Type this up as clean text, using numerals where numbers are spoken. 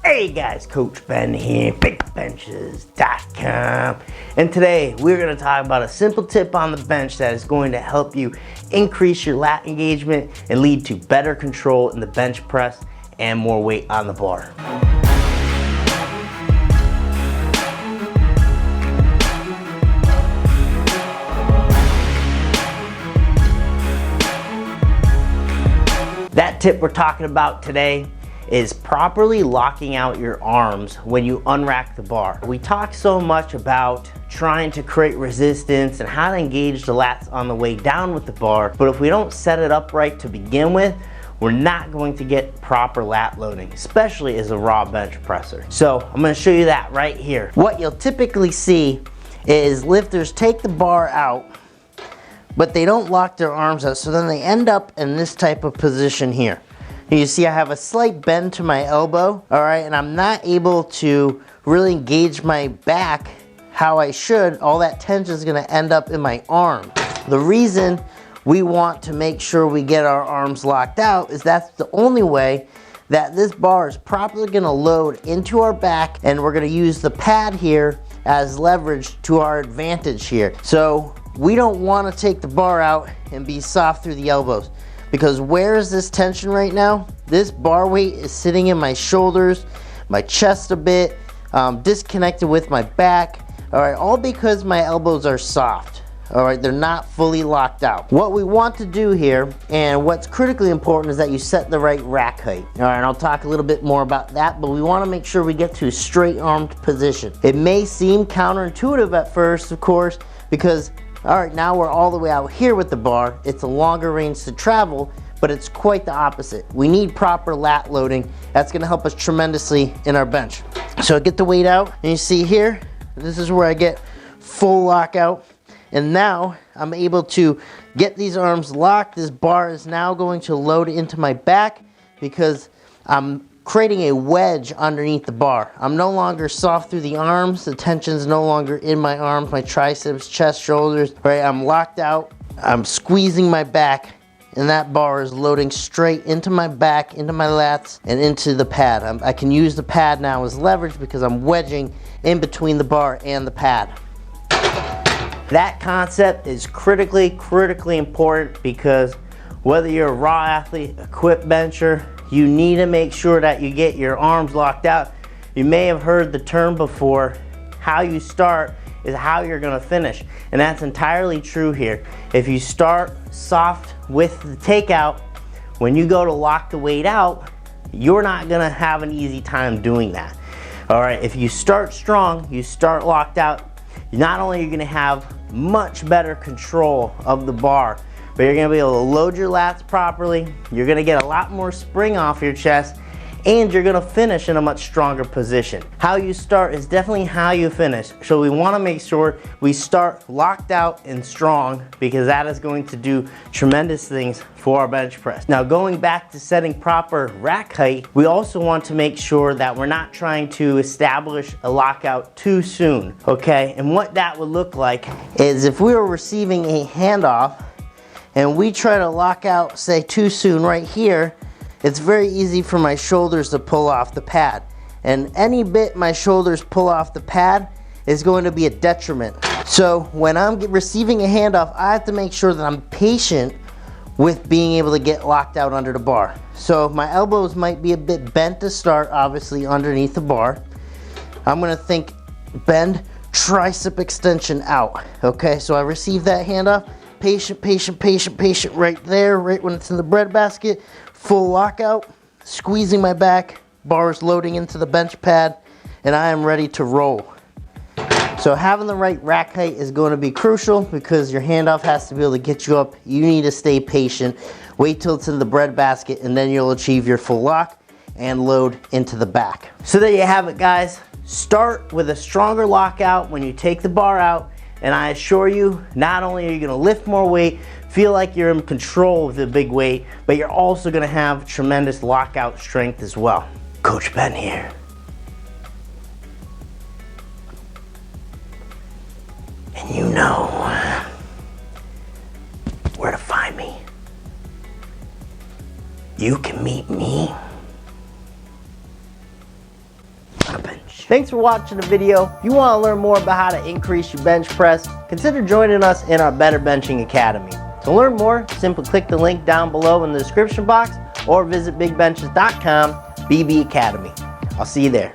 Hey guys, Coach Ben here, bigbenchas.com, and today we're going to talk about a simple tip on the bench that is going to help you increase your lat engagement and lead to better control in the bench press and more weight on the bar. That tip we're talking about today is properly locking out your arms when you unrack the bar. We talk so much about trying to create resistance and how to engage the lats on the way down with the bar, but if we don't set it up right to begin with, we're not going to get proper lat loading, especially as a raw bench presser. So I'm going to show you that right here. What you'll typically see is lifters take the bar out, but they don't lock their arms out, so then they end up in this type of position here. You see I have a slight bend to my elbow, all right, and I'm not able to really engage my back how I should. All that tension is gonna end up in my arm. The reason we want to make sure we get our arms locked out is that's the only way that this bar is properly gonna load into our back, and we're gonna use the pad here as leverage to our advantage here. So we don't wanna take the bar out and be soft through the elbows. Because where is this tension right now? This bar weight is sitting in my shoulders, my chest a bit, disconnected with my back. All right, all because my elbows are soft. All right, they're not fully locked out. What we want to do here, and what's critically important, is that you set the right rack height. All right, and I'll talk a little bit more about that, but we want to make sure we get to a straight armed position. It may seem counterintuitive at first, of course, because all right, now we're all the way out here with the bar. It's a longer range to travel, but it's quite the opposite. We need proper lat loading. That's gonna help us tremendously in our bench. So I get the weight out, and you see here, this is where I get full lockout. And now I'm able to get these arms locked. This bar is now going to load into my back because I'm creating a wedge underneath the bar. I'm no longer soft through the arms. The tension's no longer in my arms, my triceps, chest, shoulders. Right, I'm locked out. I'm squeezing my back, and that bar is loading straight into my back, into my lats, and into the pad. I can use the pad now as leverage because I'm wedging in between the bar and the pad. That concept is critically important because whether you're a raw athlete, equipped bencher, you need to make sure that you get your arms locked out. You may have heard the term before, how you start is how you're gonna finish. And that's entirely true here. If you start soft with the takeout, when you go to lock the weight out, you're not gonna have an easy time doing that. All right, if you start strong, you start locked out, not only are you gonna have much better control of the bar, but you're gonna be able to load your lats properly, you're gonna get a lot more spring off your chest, and you're gonna finish in a much stronger position. How you start is definitely how you finish. So we wanna make sure we start locked out and strong because that is going to do tremendous things for our bench press. Now going back to setting proper rack height, we also want to make sure that we're not trying to establish a lockout too soon, okay? And what that would look like is if we were receiving a handoff and we try to lock out, say, too soon right here, it's very easy for my shoulders to pull off the pad. And any bit my shoulders pull off the pad is going to be a detriment. So when I'm receiving a handoff, I have to make sure that I'm patient with being able to get locked out under the bar. So my elbows might be a bit bent to start, obviously underneath the bar. I'm gonna think bend, tricep extension out. Okay, so I receive that handoff. Patient right there, right when it's in the breadbasket. Full lockout, squeezing my back, bars loading into the bench pad, and I am ready to roll. So having the right rack height is going to be crucial because your handoff has to be able to get you up. You need to stay patient, wait till it's in the breadbasket, and then you'll achieve your full lock and load into the back. So there you have it, guys. Start with a stronger lockout when you take the bar out, and I assure you, not only are you gonna lift more weight, feel like you're in control of the big weight, but you're also gonna have tremendous lockout strength as well. Coach Ben here. And you know where to find me. You can meet me Thanks for watching the video. If you want to learn more about how to increase your bench press, consider joining us in our Better Benching Academy. To learn more, simply click the link down below in the description box or visit bigbenchas.com/BB Academy. I'll see you there.